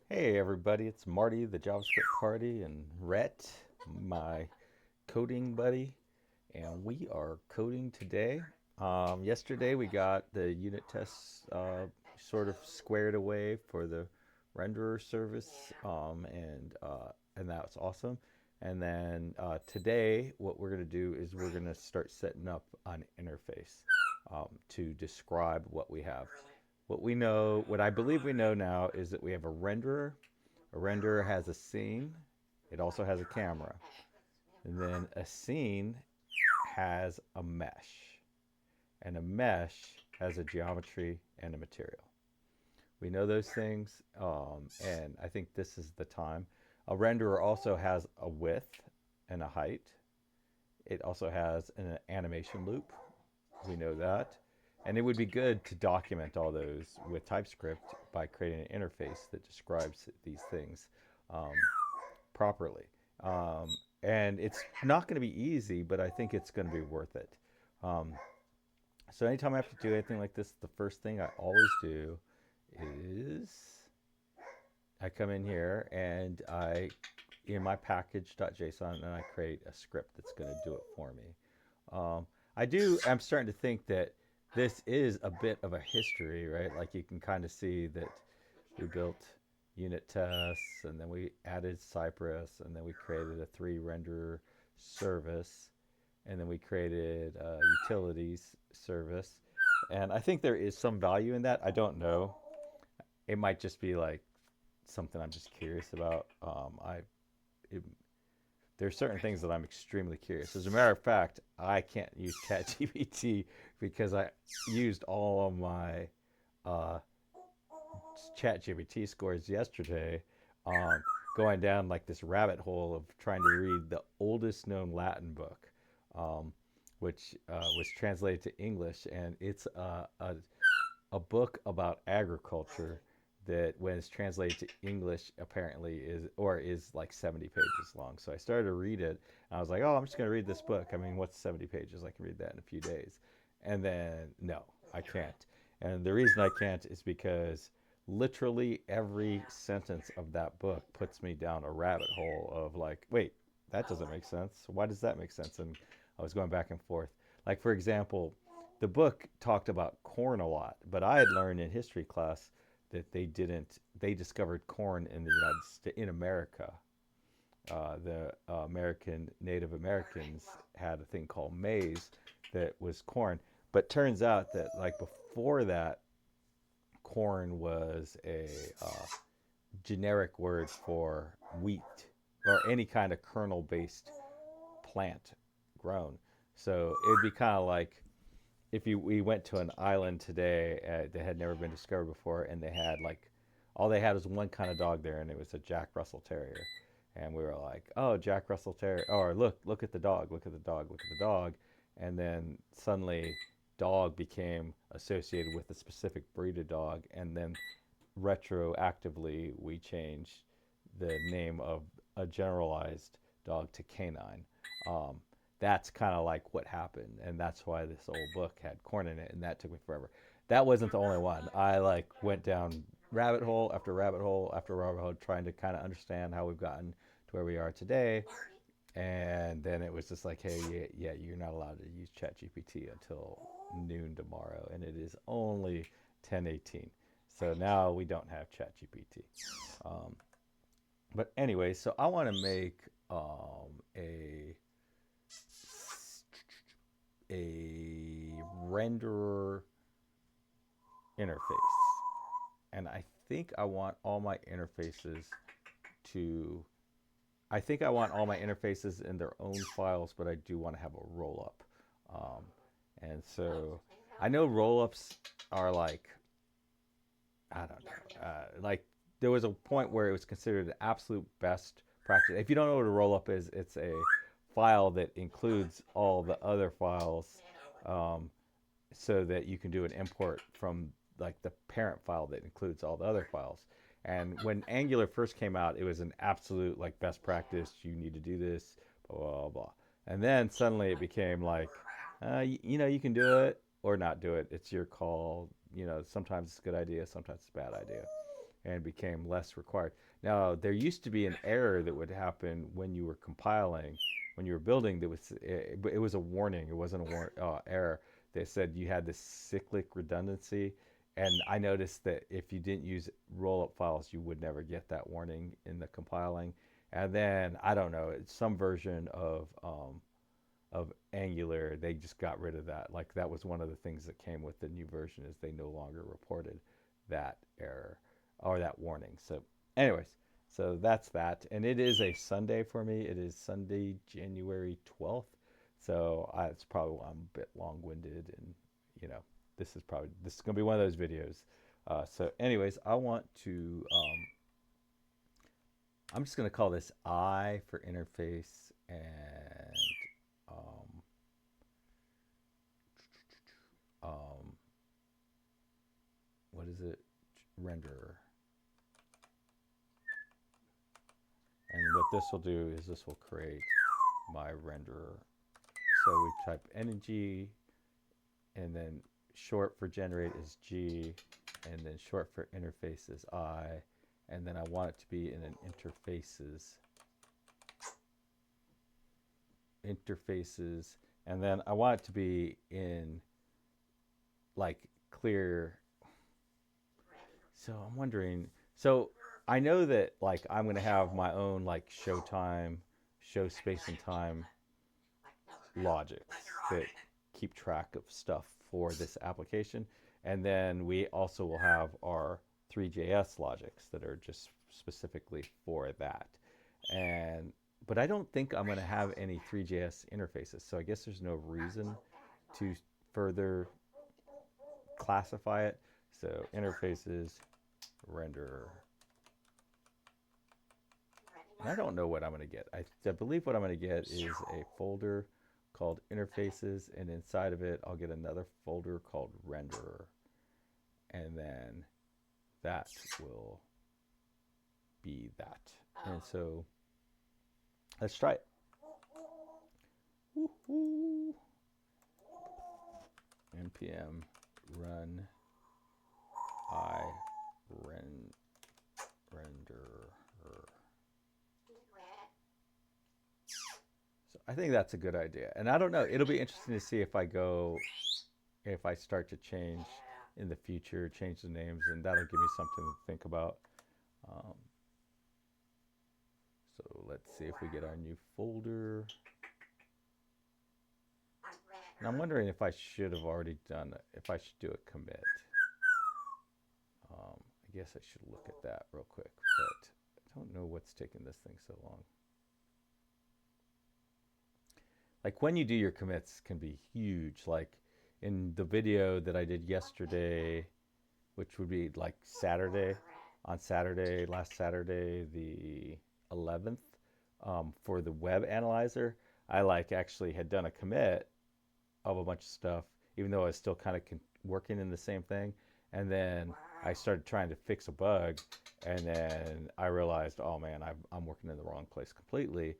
Hey everybody, it's Marty, the JavaScript party, and Rhett, my coding buddy, and we are coding today. Yesterday we got the unit tests sort of squared away for the renderer service, and that's awesome. And then today, what we're going to do is we're going to start setting up an interface to describe what we have. What we know, what I believe we know now, is that we have a renderer. A renderer has a scene. It also has a camera. And then a scene has a mesh. And a mesh has a geometry and a material. We know those things, and I think this is the time. A renderer also has a width and a height. It also has an animation loop. We know that. And it would be good to document all those with TypeScript by creating an interface that describes these things um, properly. Um, and it's not going to be easy, but I think it's going to be worth it. Um, so anytime I have to do anything like this, the first thing I always do is I come in here and in my package.json, and I create a script that's going to do it for me. I'm starting to think that this is a bit of a history, right? Like you can kind of see that we built unit tests, and then we added Cypress, and then we created a three renderer service, and then we created a utilities service. And I think there is some value in that. I don't know. It might just be like something I'm just curious about. It, there's certain things that I'm extremely curious. As a matter of fact, I can't use ChatGPT because I used all of my uh, ChatGPT scores yesterday, um, going down like this rabbit hole of trying to read the oldest known Latin book, um, which was translated to English, and it's a book about agriculture that when it's translated to English apparently is like 70 pages long. So I started to read it and I was like, "Oh, I'm just going to read this book. I mean, what's 70 pages? I can read that in a few days." And then no, I can't. And the reason I can't is because literally every sentence of that book puts me down a rabbit hole of like, "Wait, that doesn't make sense. Why does that make sense?" And I was going back and forth. Like for example, the book talked about corn a lot, but I had learned in history class that they didn't. They discovered corn in the United States, in America. The American Native Americans had a thing called maize that was corn, but turns out that like before that, corn was a generic word for wheat or any kind of kernel-based plant grown. So it would be kind of like if we went to an island today that had never been discovered before, and they had like all they had was one kind of dog there, and it was a Jack Russell Terrier, and we were like, oh, Jack Russell Terrier, or look at the dog, look at the dog, look at the dog, and then suddenly dog became associated with a specific breed of dog, and then retroactively we changed the name of a generalized dog to canine. Um, that's kind of like what happened, and that's why this old book had corn in it, and that took me forever. That wasn't the only one. I like went down rabbit hole after rabbit hole after rabbit hole trying to kind of understand how we've gotten to where we are today. And then it was just like, hey, yeah, you're not allowed to use ChatGPT until noon tomorrow, and it is only 10:18. So now we don't have ChatGPT. Um, but anyway, so I want to make a renderer interface, and I think I want all my interfaces to. I think I want all my interfaces in their own files, but I do want to have a roll up. Um, and so I know roll ups are like I don't know. Like there was a point where it was considered the absolute best practice. If you don't know what a rollup is, it's a file that includes all the other files, um, so that you can do an import from like the parent file that includes all the other files. And when Angular first came out, it was an absolute like best practice. You need to do this, blah blah blah. And then suddenly it became like, you can do it or not do it. It's your call. Sometimes it's a good idea, sometimes it's a bad idea. and became less required. Now, there used to be an error that would happen when you were compiling, when you were building. It was a warning. It wasn't a error. They said you had this cyclic redundancy, and I noticed that if you didn't use rollup files, you would never get that warning in the compiling. And then I don't know, it's some version of Angular, they just got rid of that. Like that was one of the things that came with the new version is they no longer reported that error or that warning. So, anyways, so that's that, and it is a Sunday for me. It is Sunday, January 12th. So it's probably why I'm a bit long-winded, and you know, this is gonna be one of those videos. So, anyways, I want to. I'm just gonna call this I for interface and um, um, what is it? Renderer. And what this will do is this will create my renderer. So we type energy, and then short for generate is G, and then short for interface is I, and then I want it to be in an interfaces, and then I want it to be in like clear. So I'm wondering, so I know that like I'm going to have my own like show time, show space and time logics that keep track of stuff for this application. And then we also will have our ThreeJS logics that are just specifically for that. And but I don't think I'm going to have any ThreeJS interfaces. So I guess there's no reason to further classify it. So interfaces, render. And I don't know what I'm going to get. I believe what I'm going to get is a folder called interfaces, and inside of it I'll get another folder called renderer, and then that will be that. And so let's try it. Woo-hoo. npm run I renderer. So I think that's a good idea. And I don't know, it'll be interesting to see if I start to change in the future, change the names, and that'll give me something to think about. Um, so let's see if we get our new folder. And I'm wondering if I should have already done it, if I should do a commit. I guess I should look at that real quick, but I don't know what's taking this thing so long. Like when you do your commits can be huge. Like in the video that I did yesterday, which would be like last Saturday, the 11th, for the web analyzer, I like actually had done a commit of a bunch of stuff, even though I was still kind of working in the same thing. And then I started trying to fix a bug, and then I realized, oh man, I'm working in the wrong place completely.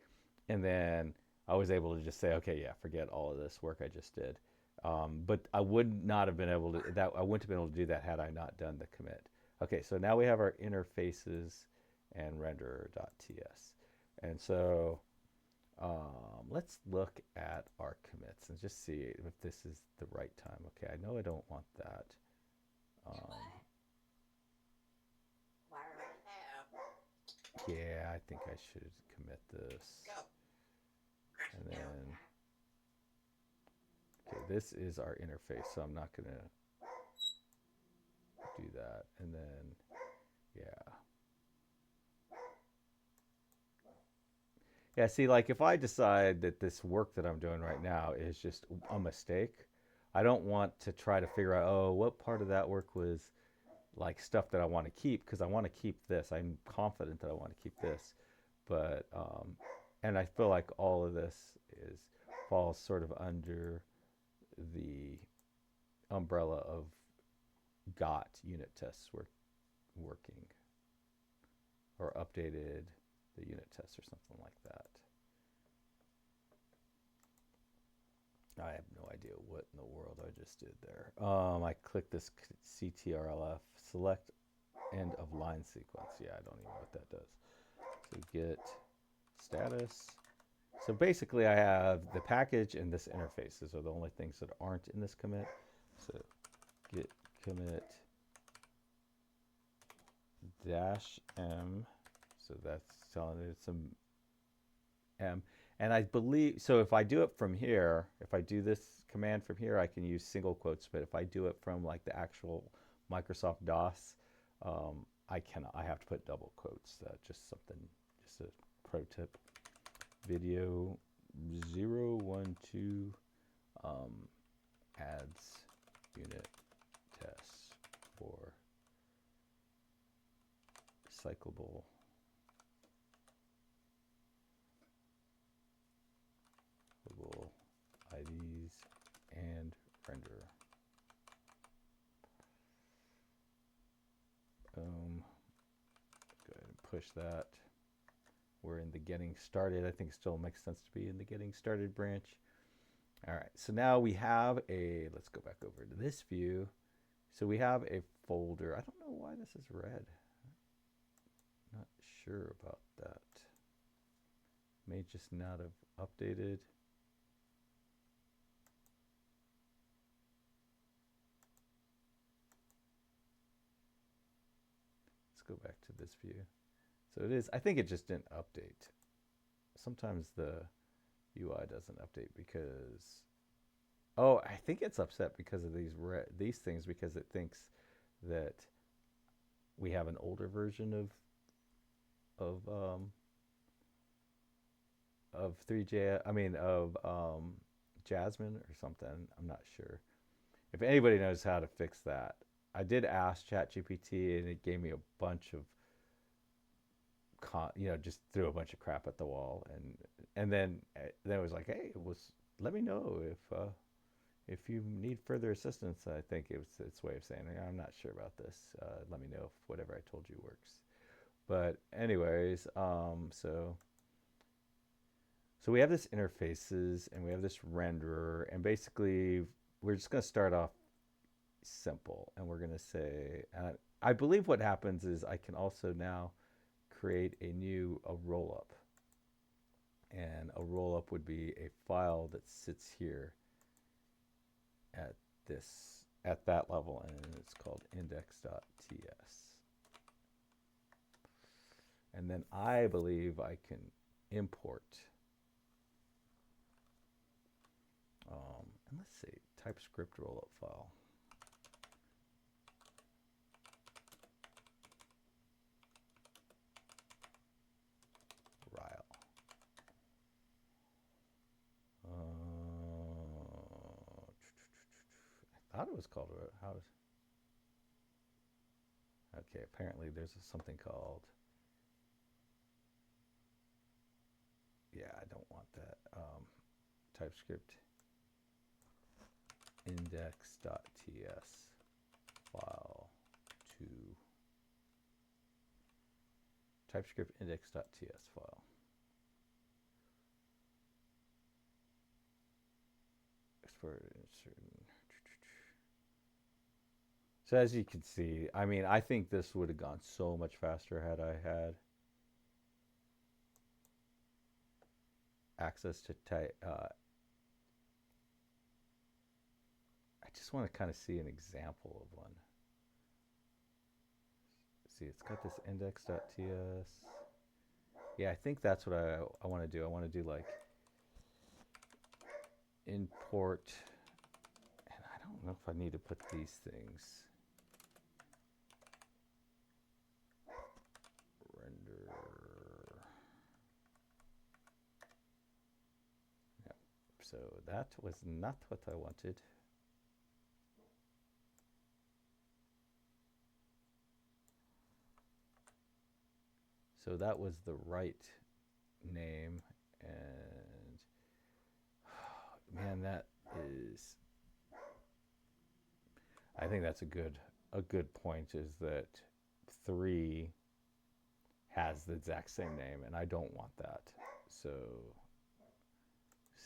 And then I was able to just say, okay, yeah, forget all of this work I just did. But I would not have been able to I wouldn't have been able to do that had I not done the commit. Okay, so now we have our interfaces and renderer.ts. And so let's look at our commits and just see if this is the right time. Okay, I know I don't want that. Yeah, I think I should commit this. And then, okay, this is our interface, so I'm not going to do that. And then, yeah. Yeah, see, like if I decide that this work that I'm doing right now is just a mistake, I don't want to try to figure out, oh, what part of that work was like stuff that I want to keep, because I want to keep this. I'm confident that I want to keep this. But, and I feel like all of this falls sort of under the umbrella of got unit tests working, or updated the unit tests or something like that. I have no idea what in the world I just did there. I click this CTRLF, select end of line sequence. Yeah, I don't even know what that does. So git status. So basically I have the package and this interface. Those are the only things that aren't in this commit. So git commit dash m. So that's telling it it's some m. And I believe, so if I do it from here, if I do this command from here, I can use single quotes. But if I do it from like the actual Microsoft DOS, I cannot. I have to put double quotes. Just something, just a pro tip. Video 012 adds unit tests for recyclable IDs and render. Boom. Go ahead and push that. We're in the getting started. I think it still makes sense to be in the getting started branch. All right, so now we have a, let's go back over to this view. So we have a folder. I don't know why this is red. Not sure about that. May just not have updated. Let's go back to this view. So it is, I think it just didn't update. Sometimes the UI doesn't update because, oh, I think it's upset because of these things, because it thinks that we have an older version of 3J, I mean of Jasmine or something. I'm not sure. If anybody knows how to fix that, I did ask ChatGPT and it gave me a bunch of just threw a bunch of crap at the wall, and then it was like, hey, let me know if you need further assistance. I think it was its way of saying, I'm not sure about this. Let me know if whatever I told you works. But anyways, so we have this interfaces and we have this renderer, and basically we're just going to start off simple, and we're going to say, I believe what happens is I can also now create a roll-up, and a roll-up would be a file that sits here at that level, and it's called index.ts. And then I believe I can import, and let's see, TypeScript roll-up file. I thought it was called okay, apparently there's something called, yeah, I don't want that. TypeScript index.ts file to TypeScript index.ts file. So as you can see, I mean, I think this would have gone so much faster had I had access to I just want to kind of see an example of one. See, it's got this index.ts. Yeah, I think that's what I want to do. I want to do like import, and I don't know if I need to put these things. Render. Yep. So that was not what I wanted. So that was the right name, and man, that is, I think that's a good point, is that 3 has the exact same name, and I don't want that. So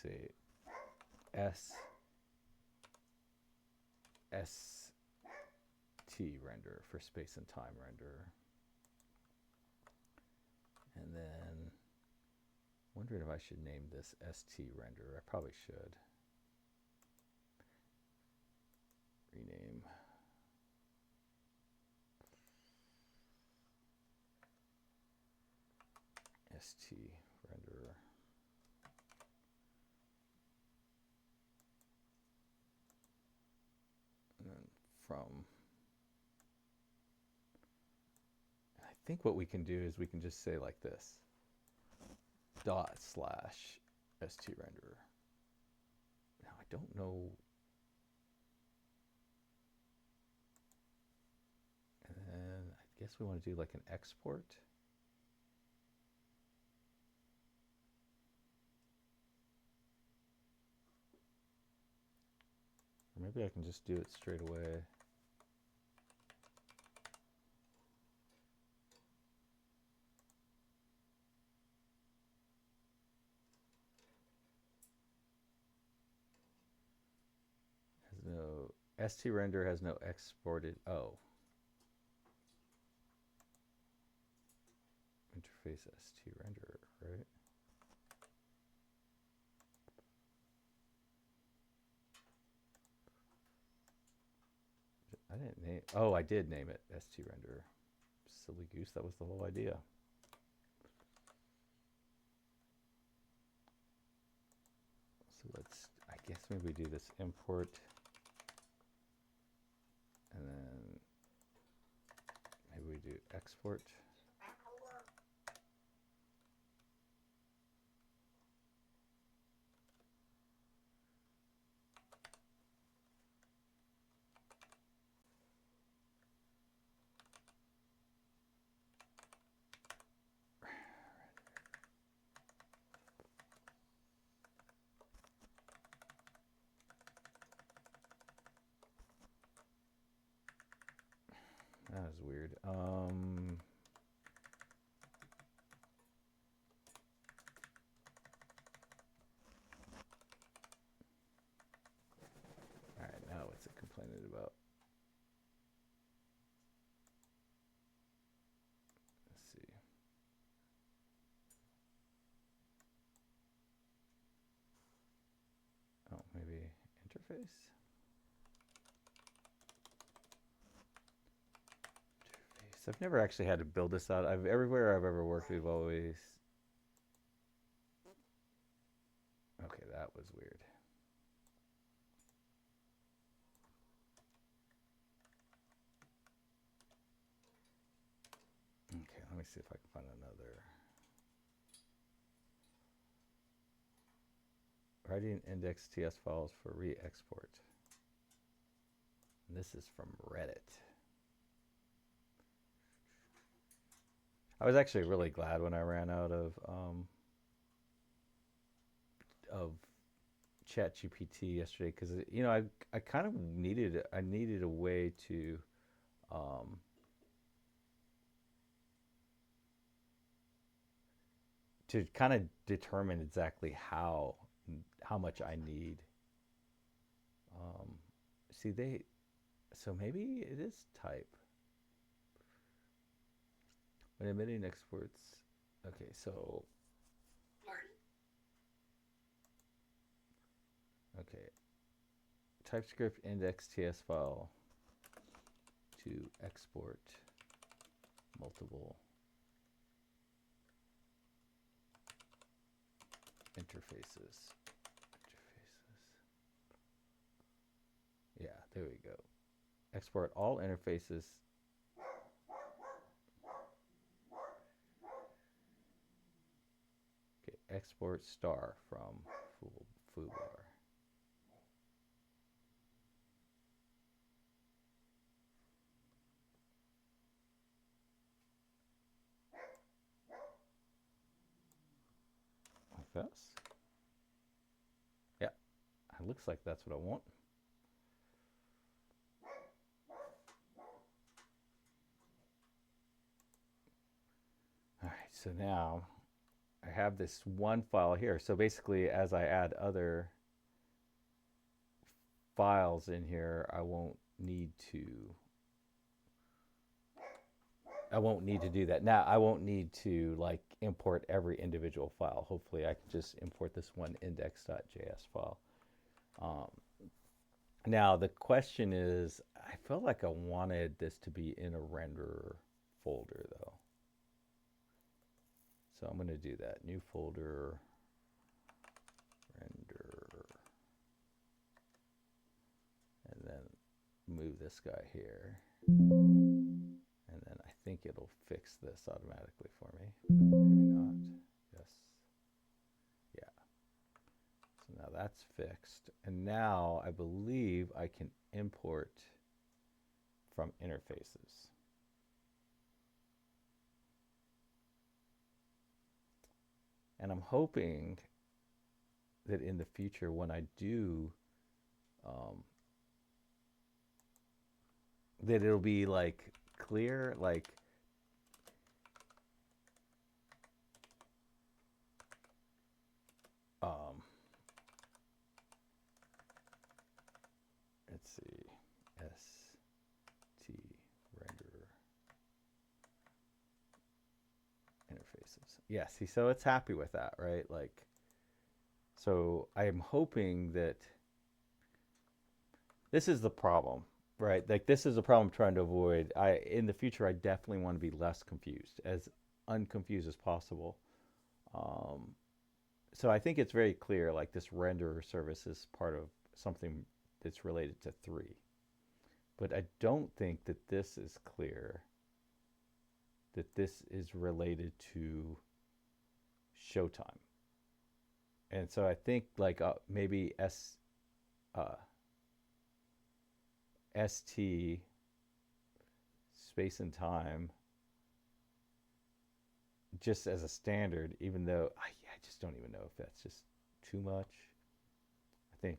see, ST render for space and time render. And then wondering if I should name this ST render. I probably should. Rename. ST render. And then from. I think what we can do is we can just say like this. /ST render. Now I don't know. And then I guess we want to do like an export. Or maybe I can just do it straight away. No ST render has no exported. Oh. Interface ST render, right? I didn't name. Oh, I did name it ST render. Silly goose. That was the whole idea. So let's. I guess maybe we do this import. And then maybe we do export. That was weird. All right, now what's it complaining about? Let's see. Oh, maybe interface? I've never actually had to build this out. Everywhere I've ever worked, we've always. Okay, that was weird. Okay, let me see if I can find another. Writing index.ts files for re-export. And this is from Reddit. I was actually really glad when I ran out of ChatGPT yesterday because you know I kind of needed a way to kind of determine exactly how much I need. See so maybe it is type. When emitting exports, okay, so okay, TypeScript index.ts file to export multiple interfaces. Yeah, there we go. Export all interfaces. Okay, export star from foobar. Like this. Yeah, it looks like that's what I want. All right, so now I have this one file here. So basically, as I add other files in here, I won't need to I won't need to do that. Now I won't need to like import every individual file. Hopefully I can just import this one index.js file. Um, Now the question is, I felt like I wanted this to be in a renderer folder though. So I'm going to do that. New folder, render, and then move this guy here. And then I think it'll fix this automatically for me. Maybe not. Yes. Yeah. So now that's fixed. And now I believe I can import from interfaces. And I'm hoping that in the future, when I do, that it'll be like clear, like let's see, st render interfaces. Yeah, see, so it's happy with that, right? Like, so I am hoping that this is the problem, right? Like this is the problem I'm trying to avoid. In the future, I definitely want to be less confused, as unconfused as possible. Um, so I think it's very clear, like this renderer service is part of something that's related to 3. But I don't think that this is clear, that this is related to Showtime. And so I think like maybe st space and time just as a standard, even though I just don't even know if that's just too much. I think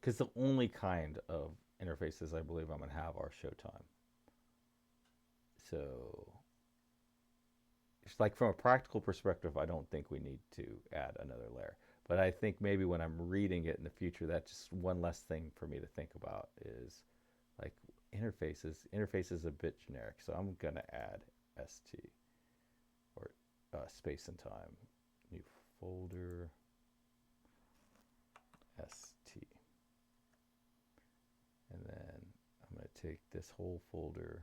because the only kind of interfaces I believe I'm going to have are Showtime. So it's like from a practical perspective, I don't think we need to add another layer. But I think maybe when I'm reading it in the future, that's just one less thing for me to think about is like interfaces. Interface is a bit generic, so I'm going to add st or space and time. New folder, st. And then I'm going to take this whole folder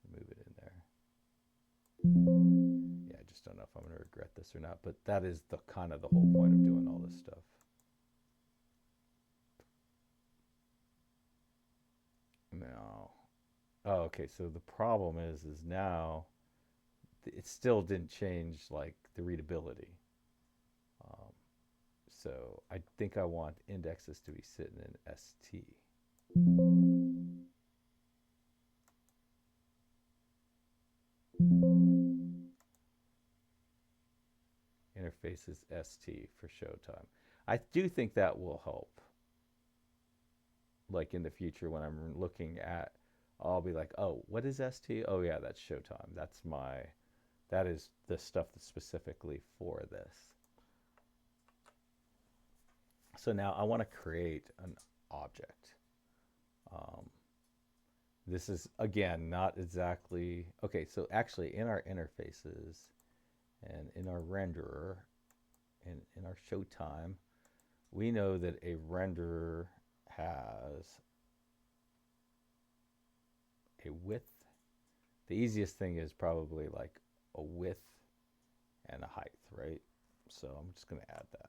and move it in there. Yeah, I just don't know if I'm going to regret this or not, but that is the kind of the whole point of doing all this stuff. Now, oh, okay, so the problem is now it still didn't change like the readability. Um, so I think I want indexes to be sitting in st. Interfaces st for Showtime. I do think that will help. Like in the future when I'm looking at, I'll be like, oh, what is st? Oh yeah, that's Showtime. That is the stuff that's specifically for this. So now I want to create an object. Um, this is, again, not exactly, okay, so actually in our interfaces and in our renderer and in our Showtime, we know that a renderer has a width. The easiest thing is probably like a width and a height, right? So I'm just going to add that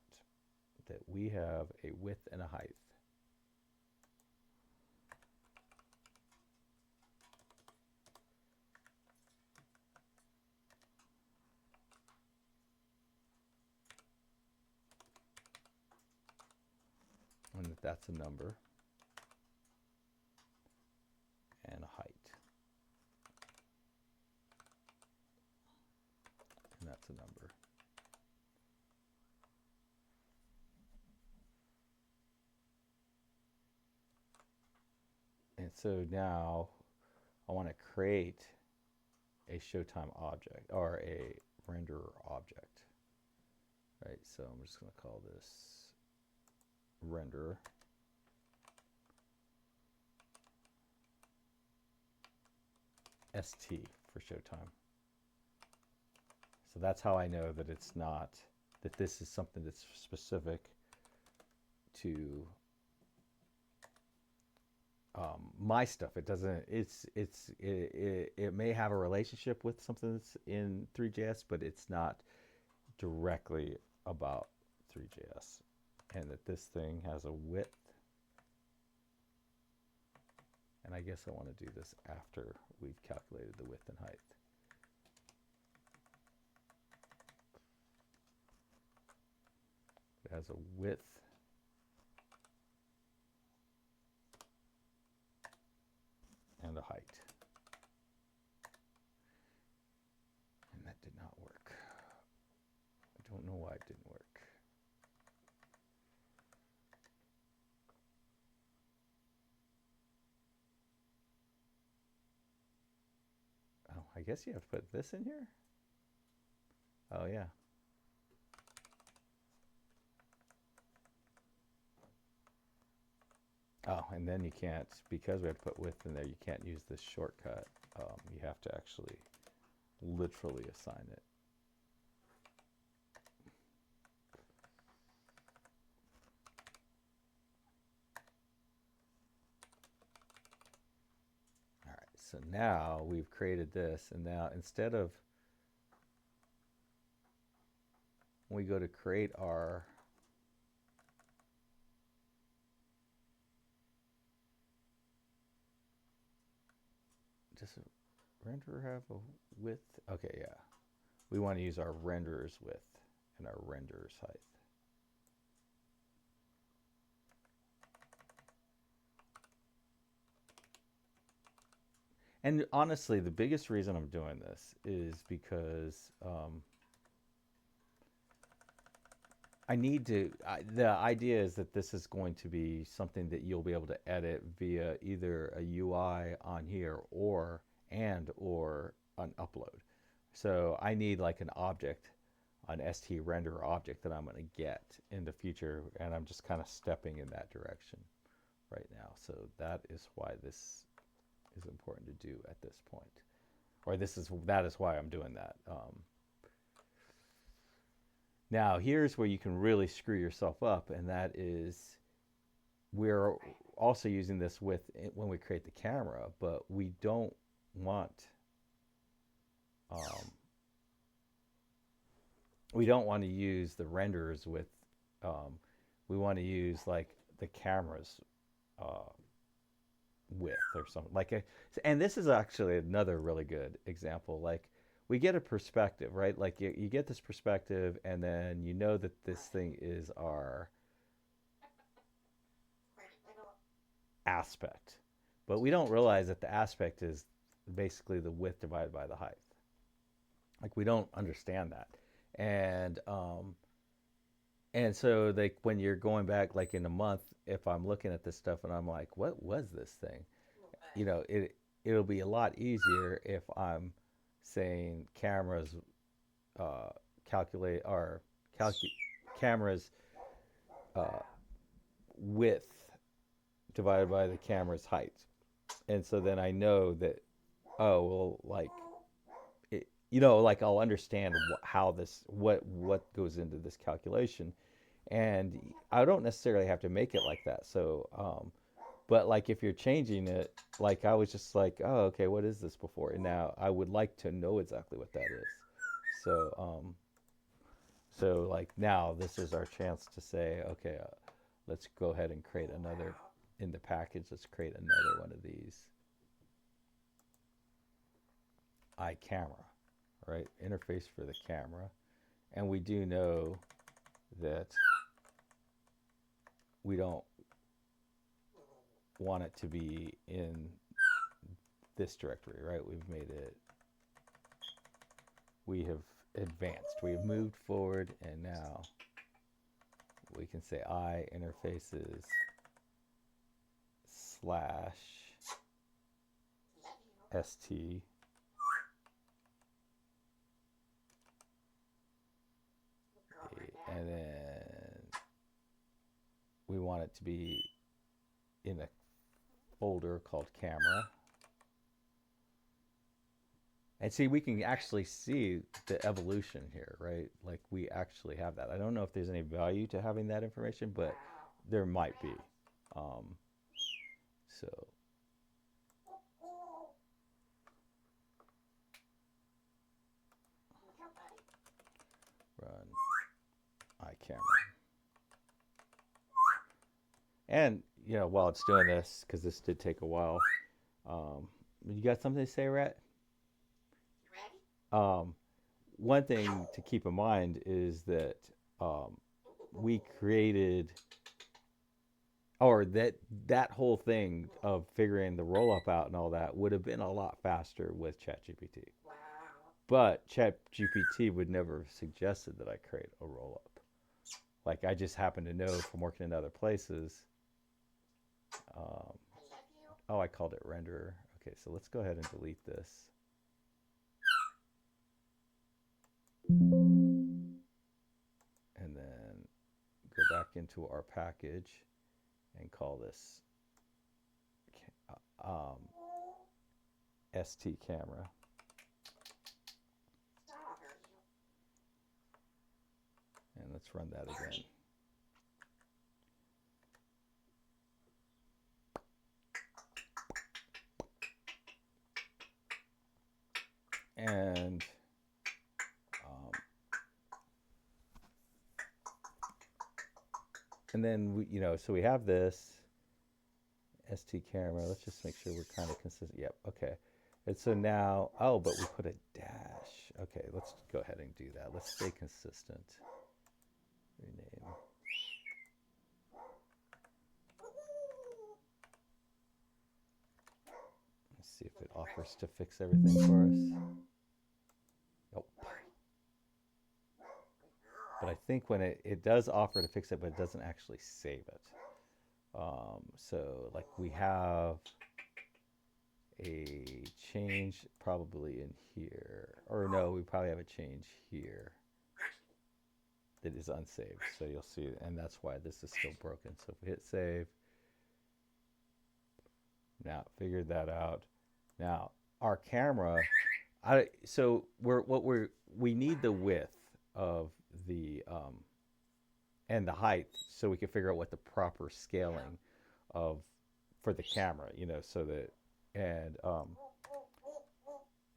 we have a width and a height. And that's a number and a height. And that's a number. And so now I want to create a Showtime object or a renderer object, right? So I'm just going to call this renderer. ST for showtime. So that's how I know that it's not, that this is something that's specific to my stuff. It doesn't, it may have a relationship with something that's in ThreeJS, but it's not directly about ThreeJS. And that this thing has a width. And I guess I want to do this after we've calculated the width and height. It has a width and a height. And that did not work. I don't know why it didn't work. Oh, I guess you have to put this in here? Oh, yeah. Oh, and then you can't, because we have to put width in there, you can't use this shortcut. You have to actually literally assign it. All right, so now we've created this, and now instead of, when we go to create our does a renderer have a width? Okay, yeah. We want to use our renderer's width and our renderer's height. And honestly, the biggest reason I'm doing this is because I need to, the idea is that this is going to be something that you'll be able to edit via either a UI on here or an upload. So I need like an object, an ST render object that I'm going to get in the future, and I'm just kind of stepping in that direction right now. So that is why this is important to do at this point, or that is why I'm doing that. Now here's where you can really screw yourself up, and that is we're also using this with when we create the camera, but we don't want um, to use the renders with we want to use like the camera's uh, width or something like a, and this is actually another really good example. Like we get a perspective, right? Like you get this perspective, and then you know that this thing is our aspect, but we don't realize that the aspect is basically the width divided by the height. Like we don't understand that, and so like when you're going back like in a month, if I'm looking at this stuff and I'm like, what was this thing? You know, it'll be a lot easier if I'm saying cameras calculate or cameras uh, width divided by the camera's height, and so then I know that, oh well, like it, you know, like I'll understand how this what goes into this calculation, and I don't necessarily have to make it like that. So but like if you're changing it, like I was just like, oh, okay, what is this before? And now I would like to know exactly what that is. So so like now this is our chance to say, okay, let's go ahead and create another in the package. Let's create another one of these iCamera, right? Interface for the camera. And we do know that we don't want it to be in this directory, right? We've made it, we have advanced, we have moved forward, and now we can say I interfaces slash st, and then we want it to be in a folder called camera. And see, we can actually see the evolution here, right? Like we actually have that. I don't know if there's any value to having that information, but there might be. Um, so run iCamera. And, you know, while it's doing this, because this did take a while, you got something to say, Rhett? Um, One thing to keep in mind is that um, we created, or that whole thing of figuring the roll up out and all that would have been a lot faster with ChatGPT. But ChatGPT would never have suggested that I create a roll up. Like I just happen to know from working in other places. Um, oh, I called it renderer. Okay, so let's go ahead and delete this. And then go back into our package and call this um, ST camera. And let's run that again. And um, then we, you know, so we have this ST camera. Let's just make sure we're kind of consistent. Yep. Okay. And so now, oh, but we put a dash. Okay, let's go ahead and do that. Let's stay consistent. Rename. Let's see if it offers to fix everything for us. Nope. But I think when it does offer to fix it, but it doesn't actually save it. So like we have a change probably in here, or no, we probably have a change here that is unsaved. So you'll see, and that's why this is still broken. So if we hit save, now figured that out. Now our camera, so we need the width of the and the height so we can figure out what the proper scaling of for the camera, you know, so that and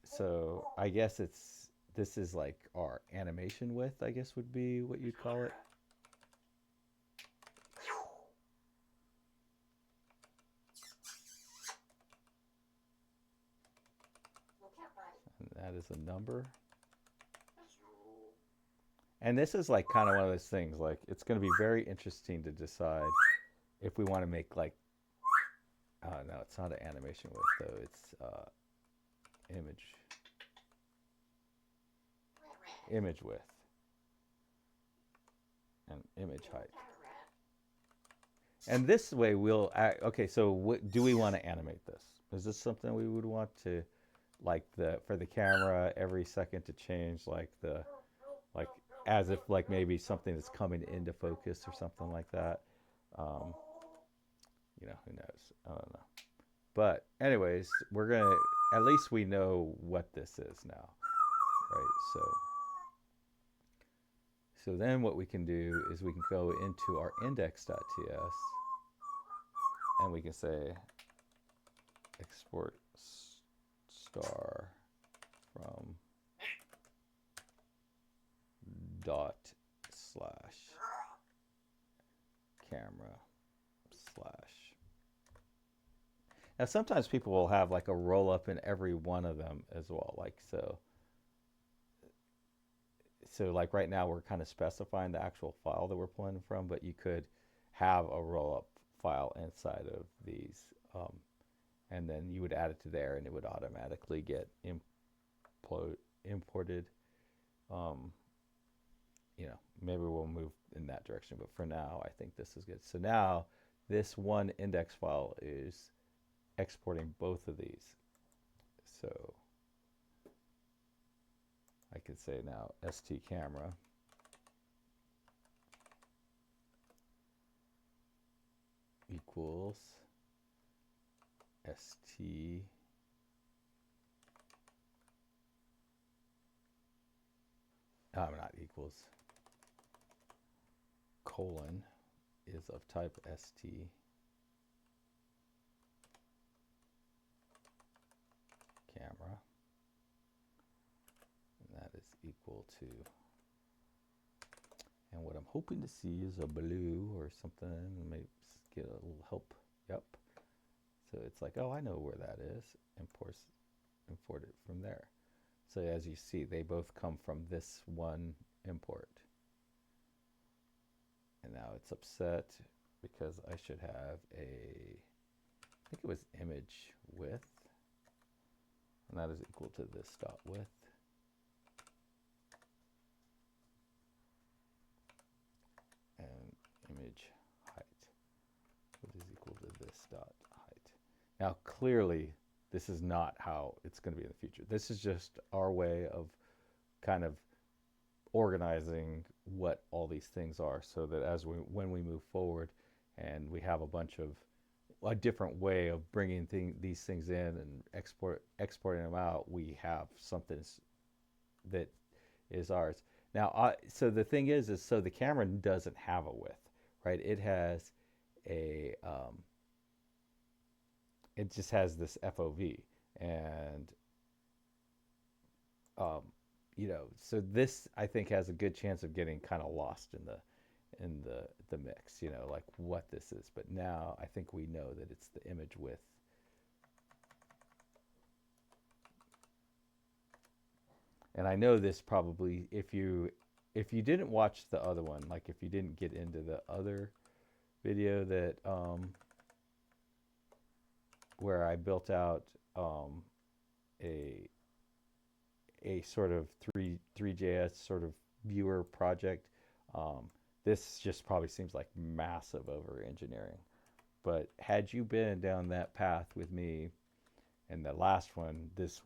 so I guess this is like our animation width, I guess would be what you'd call it. And that is a number. And this is like kind of one of those things, like it's going to be very interesting to decide if we want to make like, no, it's not an animation width though, it's image width and image height. And this way we'll okay, so do we want to animate this? Is this something we would want to, like for the camera every second to change like as if like maybe something is coming into focus or something like that? Um, you know, who knows? I don't know. But anyways, we're gonna, at least we know what this is now, right? So then what we can do is we can go into our index.ts and we can say export star from dot slash camera slash. Now sometimes people will have like a roll up in every one of them as well, like so like right now we're kind of specifying the actual file that we're pulling from, but you could have a roll up file inside of these, and then you would add it to there and it would automatically get imported. um, you know, maybe we'll move in that direction, but for now I think this is good. So now this one index file is exporting both of these. So I could say now st camera equals st not equals, colon is of type st camera, and that is equal to, and what I'm hoping to see is a blue or something, maybe get a little help. Yep. So it's like, oh, I know where that is. Import it from there. So as you see, they both come from this one import. And now it's upset because I should have a, I think it was image width, and that is equal to this dot width. And image height, which is equal to this dot height. Now clearly this is not how it's going to be in the future. This is just our way of kind of organizing what all these things are, so that when we move forward and we have a different way of bringing these things in and exporting them out, we have something that is ours. Now, so the thing is so the camera doesn't have a width, right? It has a, it just has this FOV, and so this I think has a good chance of getting kind of lost in the mix, like what this is. But now I think we know that it's the image width. And I know this probably, if you didn't watch the other one, like if you didn't get into the other video that where I built out a sort of 3JS sort of viewer project, this just probably seems like massive over engineering. But had you been down that path with me in the last one, this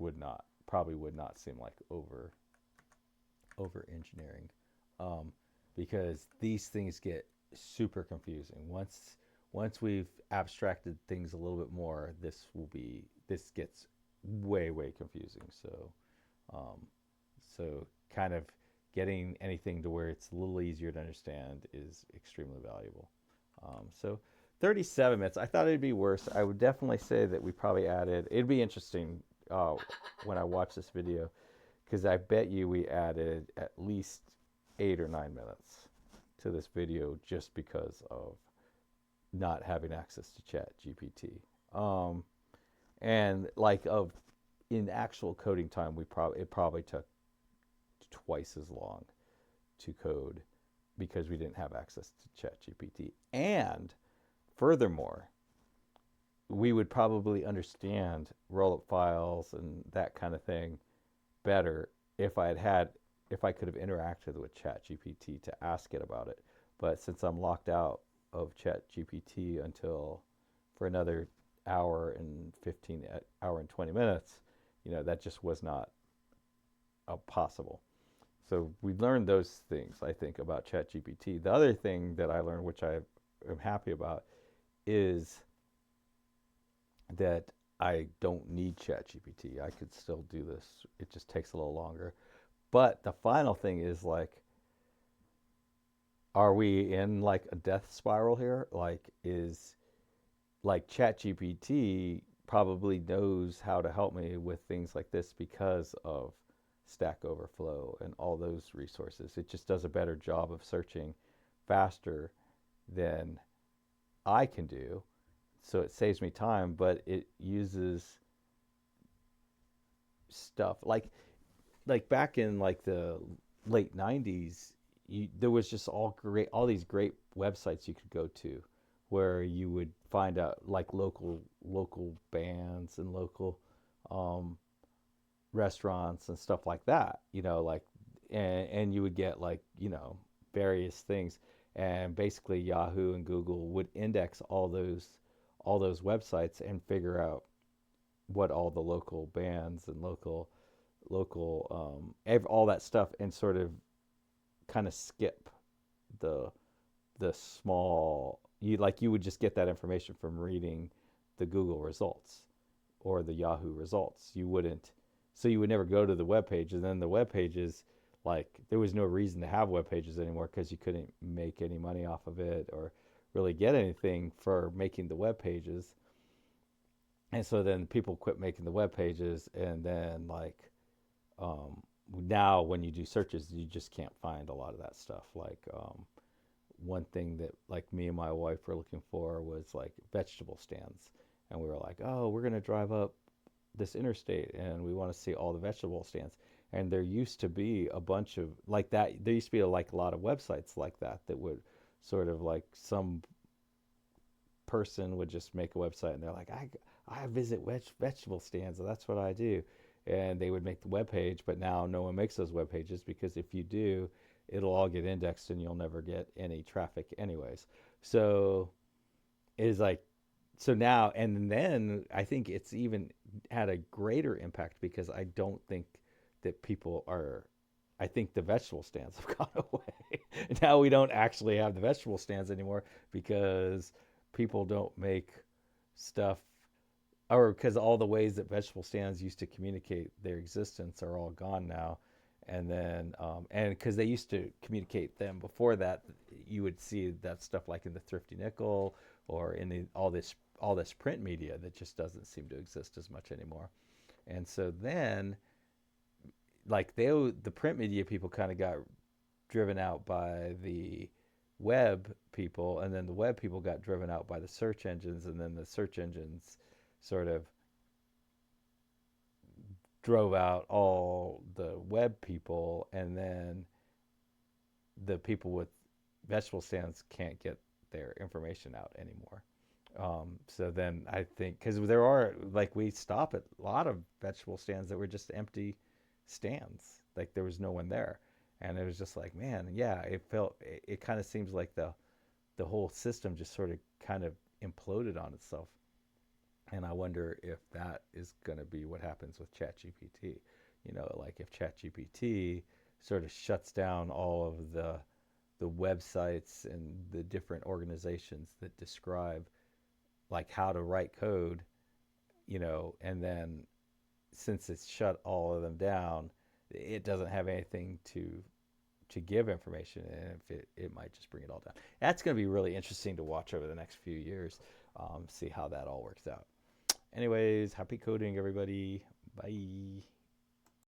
probably would not seem like over engineering, because these things get super confusing. Once we've abstracted things a little bit more, this gets way confusing. So kind of getting anything to where it's a little easier to understand is extremely valuable. So 37 minutes. I thought it'd be worse. I would definitely say that we probably added, it'd be interesting when I watch this video, because I bet you we added at least 8 or 9 minutes to this video just because of not having access to ChatGPT. And like in actual coding time, it probably took twice as long to code because we didn't have access to ChatGPT. And furthermore, we would probably understand rollup files and that kind of thing better if I could have interacted with ChatGPT to ask it about it. But since I'm locked out of ChatGPT for another hour and 20 minutes, that just was not possible. So we learned those things, I think, about ChatGPT. The other thing that I learned, which I am happy about, is that I don't need ChatGPT. I could still do this. It just takes a little longer. But the final thing is, like, are we in like a death spiral here? Like ChatGPT probably knows how to help me with things like this because of Stack Overflow and all those resources. It just does a better job of searching faster than I can do. So it saves me time, but it uses stuff like back in like the late 90s, there was just all these great websites you could go to where you would find out like local bands and local restaurants and stuff like that, and you would get various things, and basically Yahoo and Google would index all those websites and figure out what all the local bands and local all that stuff, and sort of kind of skip the small, you would just get that information from reading the Google results or the Yahoo results. You would never go to the web page, and then the web pages, like there was no reason to have web pages anymore because you couldn't make any money off of it or really get anything for making the web pages. And so then people quit making the web pages, and then um, now when you do searches, you just can't find a lot of that stuff. One thing that like me and my wife were looking for was like vegetable stands, and we were like, oh, we're gonna drive up this interstate and we want to see all the vegetable stands. And there used to be a bunch of like that. There used to be like a lot of websites like that that would sort of like some person would just make a website and they're like, I visit vegetable stands, and that's what I do. And they would make the web page, but now no one makes those web pages because if you do, it'll all get indexed and you'll never get any traffic anyways. So it's like, so now, and then I think it's even had a greater impact because I don't think that people are, I think the vegetable stands have gone away. Now we don't actually have the vegetable stands anymore because people don't make stuff, or because all the ways that vegetable stands used to communicate their existence are all gone now. And then, and because they used to communicate them before that, you would see that stuff like in the Thrifty Nickel or in all this print media that just doesn't seem to exist as much anymore. And so then, like the print media people kind of got driven out by the web people, and then the web people got driven out by the search engines, and then the search engines sort of drove out all the web people, and then the people with vegetable stands can't get their information out anymore. So then I think because there are like we stop at a lot of vegetable stands that were just empty stands, like there was no one there, and it was just like, man, yeah, it kind of seems like the whole system just sort of kind of imploded on itself. And I wonder if that is going to be what happens with ChatGPT. Like if ChatGPT sort of shuts down all of the websites and the different organizations that describe like how to write code, and then since it's shut all of them down, it doesn't have anything to give information, and if it might just bring it all down. That's going to be really interesting to watch over the next few years, see how that all works out. Anyways, happy coding, everybody. Bye.